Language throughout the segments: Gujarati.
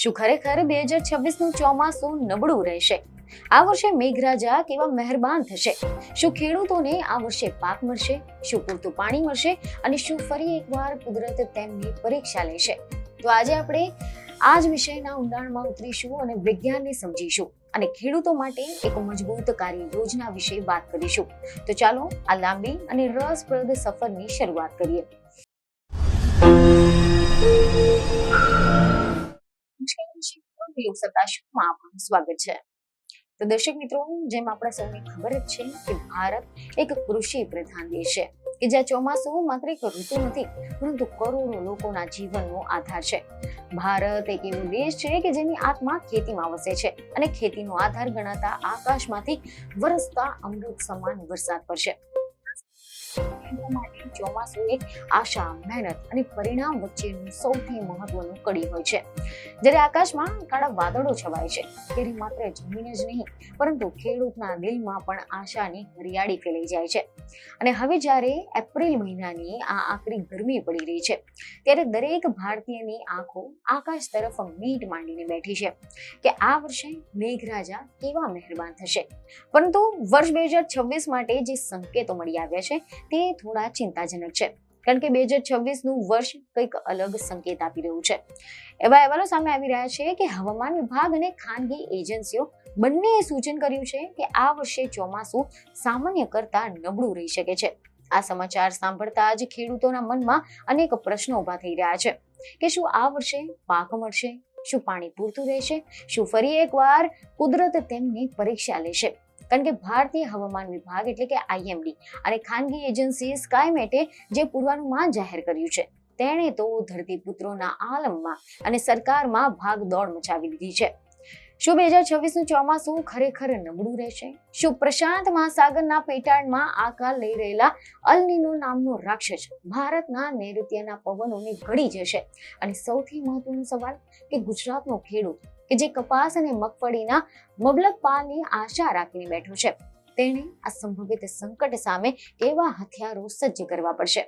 શું ખરેખર 2026નું ચોમાસું નબળું રહેશે? આ વર્ષે મેઘરાજા કેવા મહેરબાન થશે? શું ખેડૂતોને આ વર્ષે પાક મળશે? શું પૂરતું પાણી મળશે? અને શું ફરી એકવાર કુદરત તેમની પરીક્ષા લેશે? તો આજે આપણે આ જ વિષયના ઊંડાણમાં ઉતરીશું અને વિજ્ઞાનને સમજીશું અને ખેડૂતો માટે એક મજબૂત કાર્ય યોજના વિશે વાત કરીશું. તો ચાલો આ લાંબી અને રસપ્રદ સફરની શરૂઆત કરીએ. સ્વાગત છે. તો દર્શક મિત્રો, જેમ આપણા સૌને ખબર જ છે કે ભારત એક કૃષિ પ્રધાન દેશ છે કે જ્યાં ચોમાસું માત્ર એક ઋતુ નથી પરંતુ કરોડો લોકોના જીવનનો આધાર છે. ભારત એક એવો દેશ છે કે જેની આત્મા ખેતીમાં વસે છે અને ખેતીનો આધાર ગણાતા આકાશમાંથી વરસતા અમૃત સમાન વરસાદ પડશે. ચોમાસું એક આશા, મહેનત અને પરિણામ વચ્ચેનું સૌથી મહત્વનું કડી હોય છે. જ્યારે આકાશમાં કાળા વાદળો છવાય છે ત્યારે માત્ર જમીન જ નહીં પરંતુ ખેડૂતના દિલમાં પણ આશાની હરિયાળી ફેલાઈ જાય છે. અને હવે જ્યારે એપ્રિલ મહિનાની આ આકરી ગરમી પડી રહી છે ત્યારે દરેક ભારતીયની આંખો આકાશ તરફ મીટ માંડીને બેઠી છે કે આ વર્ષે મેઘરાજા કેવા મહેરબાન થશે. પરંતુ વર્ષ 2026 માટે જે સંકેતો મળી આવ્યા છે તે થોડા ચિંતાજનક છે, કારણ કે 2026નું વર્ષ કંઈક અલગ સંકેત આપી રહ્યું છે. એવા અહેવાલો સામે આવી રહ્યા છે કે હવામાન વિભાગ અને ખાનગી એજન્સીઓ બંનેએ સૂચન કર્યું છે કે આ વર્ષે ચોમાસું સામાન્ય કરતા નબળું રહી શકે છે. આ સમાચાર સાંભળતા જ ખેડૂતોના મનમાં અનેક પ્રશ્નો ઊભા થઈ રહ્યા છે કે શું આ વર્ષે પાક મળશે? શું પાણી પૂરતું રહેશે? શું ફરી એકવાર કુદરત તેમની પરીક્ષા લેશે? કારણ કે ભારતીય હવામાન વિભાગ એટલે કે IMD અને ખાનગી એજન્સી સ્કાયમેટે જે પૂર્વાનુમાન જાહેર કર્યું છે તેણે તો ધરતીપુત્રોના આલમમાં અને સરકારમાં ભાગદોડ મચાવી દીધી છે. શું 2026નું ચોમાસું ખરેખર નબળું રહેશે? શું પ્રશાંત મહાસાગરના પેટાળમાં આકાર લઈ રહેલા અલ નીનો નામનો રાક્ષસ ભારતના નૈઋત્યના પવનોને ઘડી જશે? અને સૌથી મહત્વનો સવાલ કે ગુજરાતનો ખેડૂત કે જે કપાસ અને મગફળીના મબલક પાકની આશા રાખીને બેઠો છે તેણે આ સંભવિત સંકટ સામે કેવા હથિયારો સજ્જ કરવા પડશે?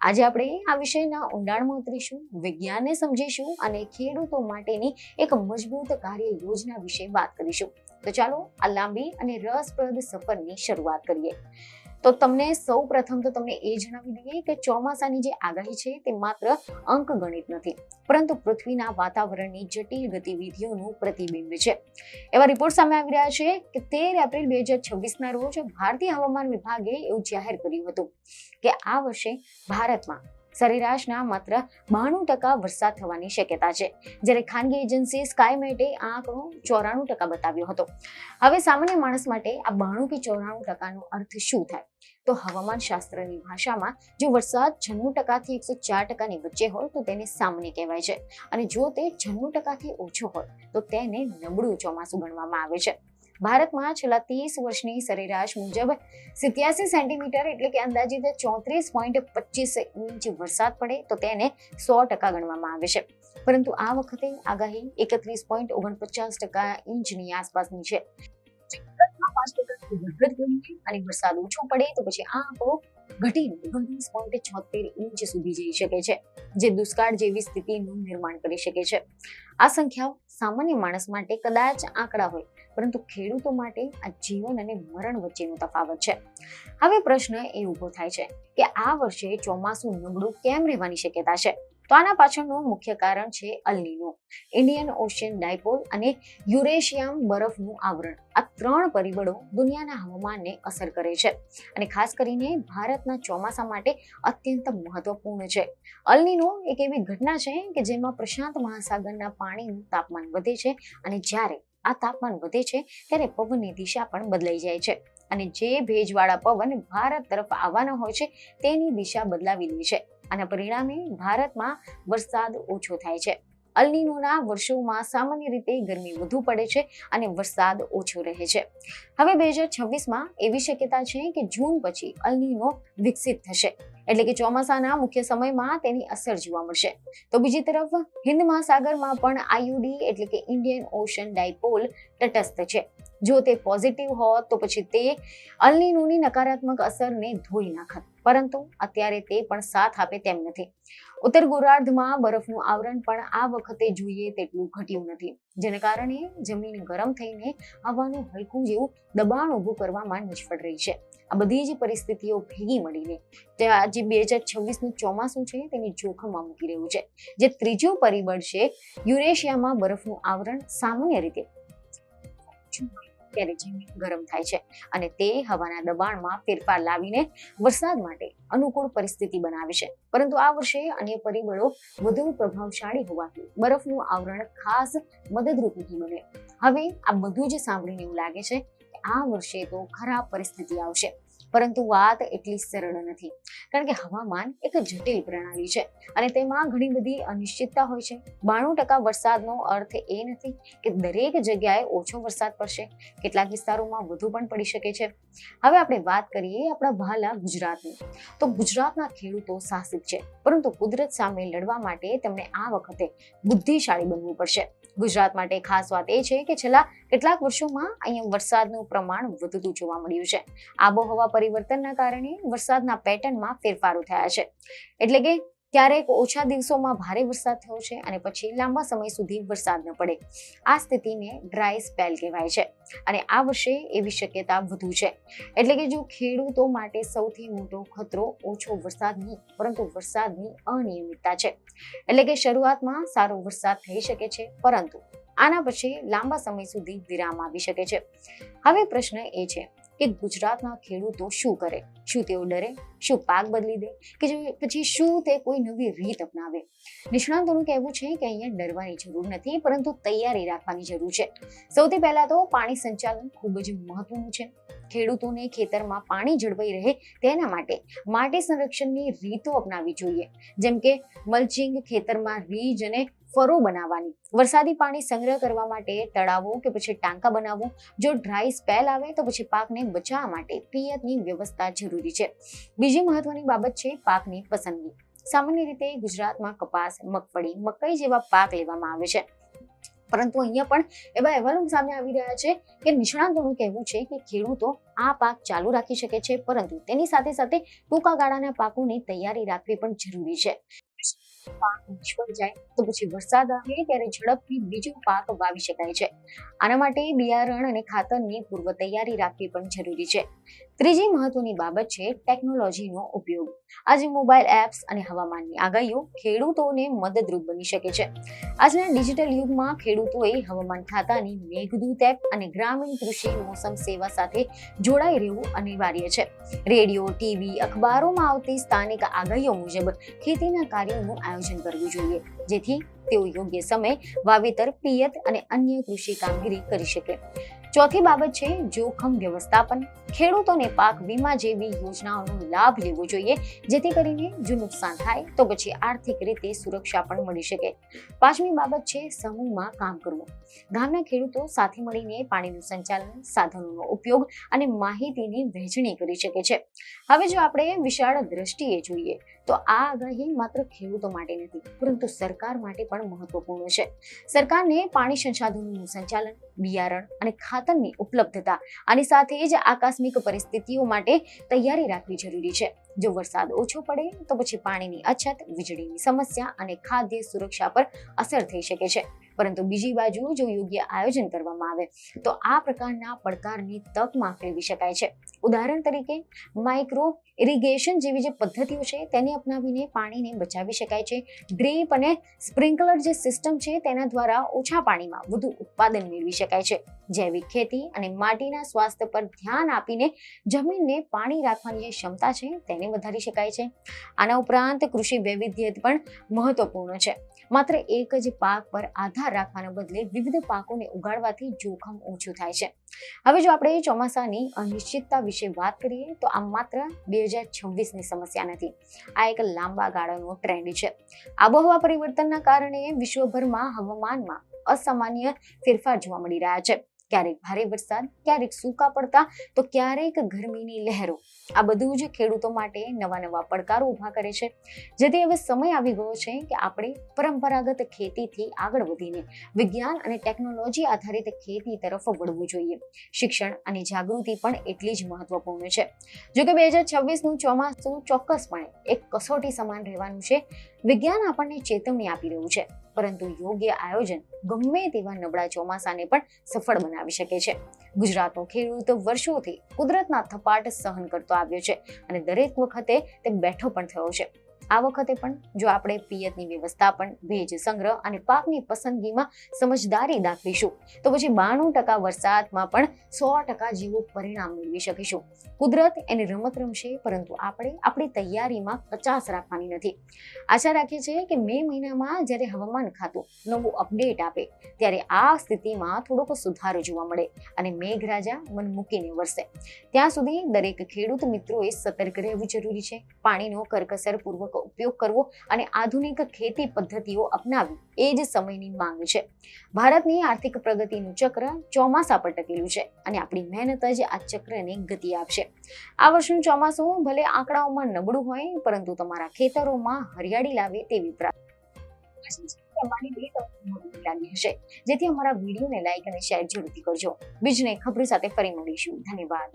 આજે આપણે આ વિષયના ઊંડાણમાં ઉતરીશું, વિજ્ઞાનને સમજીશું અને ખેડૂતો માટેની એક મજબૂત કાર્ય યોજના વિશે વાત કરીશું. તો ચાલો આ લાંબી અને રસપ્રદ સફરની શરૂઆત કરીએ. તો તમને સૌ પ્રથમ તો તમને એ જણાવી દઈએ કે ચોમાસાની જે આગાહી છે તે માત્ર અંક ગણિત નથી પરંતુ પૃથ્વીના વાતાવરણની જટિલ ગતિવિધિઓનું પ્રતિબિંબ છે. એવા રિપોર્ટ સામે આવી રહ્યા છે કે 13 એપ્રિલ 2026ના રોજ ભારતીય હવામાન વિભાગે એવું જાહેર કર્યું હતું કે આ વર્ષે ભારતમાં સરેરાશના માત્ર 92% વરસાદ થવાની શક્યતા છે, જ્યારે ખાનગી એજન્સી સ્કાયમેટે આ આંકડો 94% બતાવ્યો હતો. હવે સામાન્ય માણસ માટે આ 92 કે 94%નો અર્થ શું થાય? તો હવામાન શાસ્ત્રની ભાષામાં જો વરસાદ 96% થી 104%ની વચ્ચે હોય તો તેને સામાન્ય કહેવાય છે અને જો તે 96%થી ઓછો હોય તો તેને નબળું ચોમાસું ગણવામાં આવે છે. ભારતમાં છેલ્લા 30 વર્ષની સરેરાશ મુજબ 87 સેન્ટીમીટર એટલે કે અંદાજિત 34.25 ઇંચ વરસાદ પડે તો તેને 100% ગણવામાં આવે છે. પરંતુ આ વખતે આગાહી 31.49% ઇંચની આસપાસની છે. અને વરસાદ ઓછો પડે તો પછી આ આંકડો ઘટીને 29.76 ઇંચ સુધી જઈ શકે છે, જે દુષ્કાળ જેવી સ્થિતિનું નિર્માણ કરી શકે છે. આ સંખ્યાઓ સામાન્ય માણસ માટે કદાચ આંકડા હોય પરંતુ ખેડૂતો માટે આ જીવન અને મરણ વચ્ચેનો તફાવત છે. હવે પ્રશ્ન એ ઊભો થાય છે કે આ વર્ષે ચોમાસું નબળું કેમ રહેવાની શક્યતા છે? તો આના પાછળનું મુખ્ય કારણ છે અલ નીનો, ઇન્ડિયન ઓશિયન ડાયપોલ અને યુરેશિયમ બરફનું આવરણ. આ 3 પરિબળો દુનિયાના હવામાનને અસર કરે છે અને ખાસ કરીને ભારતના ચોમાસા માટે અત્યંત મહત્વપૂર્ણ છે. અલ નીનો એક એવી ઘટના છે કે જેમાં પ્રશાંત મહાસાગરના પાણીનું તાપમાન વધે છે અને જ્યારે આ તાપમાન વધે છે ત્યારે પવનની દિશા પણ બદલાઈ જાય છે અને જે ભેજવાળા પવન ભારત તરફ આવવાના હોય છે તેની દિશા બદલાવી દે છે. આના પરિણામે ભારતમાં વરસાદ ઓછો થાય છે. અલ નીનોના વર્ષોમાં સામાન્ય રીતે ગરમી વધુ પડે છે અને વરસાદ ઓછો રહે છે. હવે 2026માં એવી શક્યતા છે કે જૂન પછી અલ નીનો વિકસિત થશે, એટલે કે ચોમાસાના મુખ્ય સમયમાં તેની અસર જોવા મળશે. તો બીજી તરફ હિન્દ મહાસાગરમાં પણ IOD એટલે કે ઇન્ડિયન ઓશન ડાયપોલ તટસ્થ છે. જો તે પોઝિટિવ હોત તો પછી તે અલ નીનોની નકારાત્મક અસરને ધોઈ નાખત, પરંતુ અત્યારે તે પણ સાથ આપે તેમ નથી. ઉત્તર ગોળાર્ધમાં બરફનું આવરણ પણ આ વખતે જોઈએ તેટલું ઘટ્યું નથી, જેને કારણે જમીન ગરમ થઈને હવાનું હલકું જેવું દબાણ ઊભું કરવામાં નિષ્ફળ રહી છે. આ બધી જ પરિસ્થિતિઓ ભેગી મળીને જે 2026નું ચોમાસું છે તેને જોખમમાં મૂકી રહ્યું છે. જે ત્રીજું પરિબળ છે, યુરેશિયામાં બરફનું આવરણ સામાન્ય રીતે ત્યારે જમીન ગરમ થાય છે અને તે હવાના દબાણમાં ફેરફાર લાવીને વરસાદ માટે અનુકૂળ પરિસ્થિતિ બનાવે છે. પરંતુ આ વર્ષે અન્ય પરિબળો વધુ પ્રભાવશાળી હોવાથી બરફનું આવરણ ખાસ મદદરૂપ નહીં બને. હવે આ બધું જ સાંભળીને એવું લાગે છે કે આ વર્ષે તો ખરાબ પરિસ્થિતિ આવશે, પરંતુ વાત એટલી સરળ નથી. કારણ કે હવામાન એક જટિલ પ્રણાલી છે અને તેમાં ઘણી બધી અનિશ્ચિતતા હોય છે. 92% વરસાદનો અર્થ એ નથી કે દરેક જગ્યાએ ઓછો વરસાદ પડશે. કેટલાક વિસ્તારોમાં વધુ પણ પડી શકે છે. હવે આપણે વાત કરીએ આપણા વહાલા ગુજરાતની. તો ગુજરાતના ખેડૂતો સાહસિક છે, પરંતુ કુદરત સામે લડવા માટે તેમને આ વખતે બુદ્ધિશાળી બનવું પડશે. ગુજરાત માટે ખાસ વાત એ છે કે છેલ્લા કેટલાક વર્ષોમાં અહીંયા વરસાદનું પ્રમાણ વધતું જોવા મળ્યું છે. આબોહવા પરિવર્તનના કારણે વરસાદના પેટર્નમાં ફેરફારો થયા છે. એટલે કે ક્યારેક ઓછા દિવસોમાં ભારે વરસાદ થયો છે અને પછી લાંબા સમય સુધી વરસાદ ન પડે. આ સ્થિતિને ડ્રાય સ્પેલ કહેવાય છે અને આ વર્ષે એવી શક્યતા વધુ છે. એટલે કે જો ખેડૂતો માટે સૌથી મોટો ખતરો ઓછો વરસાદ નહીં, પરંતુ વરસાદની અનિયમિતતા છે. એટલે કે શરૂઆતમાં સારો વરસાદ થઈ શકે છે, પરંતુ આના પછી લાંબા સમય સુધી વિરામ આવી શકે છે. હવે પ્રશ્ન એ છે કે ગુજરાતના ખેડૂતો શું કરે? શું તેઓ ડરે? શું પાક બદલી દે? કે પછી શું તે કોઈ નવી રીત અપનાવે? નિષ્ણાંતોનું કહેવું છે કે અહીંયા ડરવાની જરૂર નથી, પરંતુ તૈયારી રાખવાની જરૂર છે. સૌથી પહેલા તો પાણી સંચાલન ખૂબ જ મહત્વનું છે. ખેડૂતોને ખેતરમાં પાણી જળવાઈ રહે તેના માટે માટી સંરક્ષણની રીતો અપનાવવી જોઈએ, જેમ કે મલ્ચિંગ, ખેતરમાં રીજ અને ફરો બનાવવાની, વરસાદી પાણી સંગ્રહ કરવા માટે તળાવો કે પછી ટાંકા બનાવવું. જો ડ્રાય સ્પેલ આવે તો પછી પાકને બચાવવા માટે પિયતની વ્યવસ્થા જરૂરી છે. બીજી મહત્વની બાબત છે પાકની પસંદગી. સામાન્ય રીતે ગુજરાતમાં કપાસ, મગફળી, મકાઈ જેવા પાક લેવામાં આવે છે, પરંતુ અહીંયા પણ એવા અહેવાલો સામે આવી રહ્યા છે કે નિષ્ણાંતોનું કહેવું છે કે ખેડૂતો આ પાક ચાલુ રાખી શકે છે, પરંતુ તેની સાથે સાથે ટૂંકા ગાળાના પાકોની તૈયારી રાખવી પણ જરૂરી છે. પાક નિષ્ફળ જાય તો પછી વરસાદ આવે ત્યારે ઝડપથી બીજો પાક વાવી શકાય છે. આના માટે બિયારણ અને ખાતરની પૂર્વ તૈયારી રાખવી પણ જરૂરી છે. ત્રીજી મહત્વની બાબત છે ટેકનોલોજીનો ઉપયોગ. આજે મોબાઈલ એપ્સ અને હવામાનની આગાહીઓ ખેડૂતોને મદદરૂપ બની શકે છે. આજના ડિજિટલ યુગમાં ખેડૂતોએ હવામાન ખાતાની મેઘદૂત એપ અને ગ્રામીણ કૃષિ મોસમ સેવા સાથે જોડાઈ રહેવું અનિવાર્ય છે. રેડિયો, ટીવી, અખબારોમાં આવતી સ્થાનિક આગાહીઓ મુજબ ખેતીના કાર્યોનું આયોજન કરવું જોઈએ, જેથી તેઓ યોગ્ય સમય વાવેતર, પિયત અને અન્ય કૃષિ કામગીરી કરી શકે. ચોથી બાબત છે જોખમ વ્યવસ્થાપન. ખેડૂતોને પાક વીમા જેવી યોજનાઓનો લાભ લેવો જોઈએ, જેથી કરીને જો નુકસાન થાય તો પછી આર્થિક રીતે સુરક્ષા પણ મળી શકે. પાંચમી બાબત છે સમૂહમાં કામ કરવું. ગામના ખેડૂતો સાથે મળીને પાણીનું સંચાલન, સાધનોનો ઉપયોગ અને માહિતીની વહેંચણી કરી શકે છે. હવે જો આપણે વિશાળ દ્રષ્ટિએ જોઈએ તો આ આગાહી માત્ર ખેડૂતો માટે નથી, પરંતુ સરકાર માટે પણ મહત્વપૂર્ણ છે. સરકારને પાણી સંસાધનોનું સંચાલન, બિયારણ અને ખાતરની ઉપલબ્ધતા આની સાથે જ આકસ્મિક પરિસ્થિતિઓ માટે તૈયારી રાખવી જરૂરી છે. જો વરસાદ ઓછો પડે તો પછી પાણીની અછત, વીજળીની સમસ્યા અને ખાદ્ય સુરક્ષા પર અસર થઈ શકે છે. પરંતુ બીજી બાજુ જો યોગ્ય આયોજન કરવામાં આવે તો આ પ્રકારના પડકારની તકમાં ફેરવી શકાય છે. ઉદાહરણ તરીકે માઇક્રો ઇરિગેશન જેવી જે પદ્ધતિઓ છે તેને અપનાવીને પાણીને બચાવી શકાય છે. ડ્રીપ અને સ્પ્રિંકલર જે સિસ્ટમ છે તેના દ્વારા ઓછા પાણીમાં વધુ ઉત્પાદન મેળવી શકાય છે. જૈવિક ખેતી અને માટીના સ્વાસ્થ્ય પર ધ્યાન આપીને જમીનને પાણી રાખવાની જે ક્ષમતા છે તેને વધારી શકાય છે. આના ઉપરાંત કૃષિ વૈવિધ્ય પણ મહત્વપૂર્ણ છે. માત્ર એક જ પાક પર આધાર રાખવાના બદલે વિવિધ પાકોને ઉગાડવાથી જોખમ ઓછું થાય છે. હવે જો આપણે ચોમાસાની અનિશ્ચિતતા વિશે વાત કરીએ તો આ માત્ર 2026ની સમસ્યા નથી, આ એક લાંબા ગાળાનો ટ્રેન્ડ છે. આબોહવા પરિવર્તનના કારણે વિશ્વભરમાં હવામાનમાં અસામાન્ય ફેરફાર જોવા મળી રહ્યા છે. ક્યારેક ભારે વરસાદ, ક્યારેક સૂકા પડતા, તો ક્યારેક ગરમીની લહેરો. આ બધું જ ખેડૂતો માટે નવા નવા પડકારો ઊભા કરે છે. જેથી હવે સમય આવી ગયો છે કે આપણે પરંપરાગત ખેતીથી આગળ વધીને વિજ્ઞાન અને ટેકનોલોજી આધારિત ખેતી તરફ વળવું જોઈએ. શિક્ષણ અને જાગૃતિ પણ એટલી જ મહત્વપૂર્ણ છે. જોકે 2026નું ચોમાસું ચોક્કસપણે એક કસોટી સમાન રહેવાનું છે. વિજ્ઞાન આપણને ચેતવણી આપી રહ્યું છે, પરંતુ યોગ્ય આયોજન ગમે તેવા નબળા ચોમાસાને પણ સફળ બનાવી શકે છે. ગુજરાતનો ખેડૂત વર્ષોથી કુદરતના થપાટ સહન કરતો આવ્યો છે અને દરેક વખતે તે બેઠો પણ થયો છે. આ વખતે પણ જો આપણે પિયતની વ્યવસ્થાપન, ભેજ સંગ્રહ અને પાકની પસંદગીમાં સમજદારી દાખવીશું તો પછી 92% વરસાદમાં પણ 100% જેવું પરિણામ મેળવી શકીશું. કુદરત એની રમત રમશે, પરંતુ આપણે આપણી તૈયારીમાં કચાશ રાખવાની નથી. આશા રાખીએ છીએ કે મે મહિનામાં જ્યારે હવામાન ખાતું નવું અપડેટ આપે ત્યારે આ સ્થિતિમાં થોડોક સુધારો જોવા મળે અને મેઘરાજા મન મૂકીને વરસે. ત્યાં સુધી દરેક ખેડૂત મિત્રોએ સતર્ક રહેવું જરૂરી છે. પાણીનો કરકસરપૂર્વક ઉપયોગ કરવો અને આધુનિક ખેતી પદ્ધતિઓ અપનાવવી એ જ સમયની માંગ છે. ભારતની આર્થિક પ્રગતિનું ચક્ર ચોમાસા પર ટકેલું છે અને આપણી મહેનત જ આ ચક્રને ગતિ આપશે. આ વર્ષનું ચોમાસું ભલે આંકડાઓમાં નબળું હોય, પરંતુ તમારા ખેતરોમાં હરિયાળી લાવે તેવી લાગી હશે. જેથી અમારા વિડીયોને લાઈક અને શેર જરૂરથી કરજો. બીજને ખબરો સાથે ફરી મળીશું. ધન્યવાદ.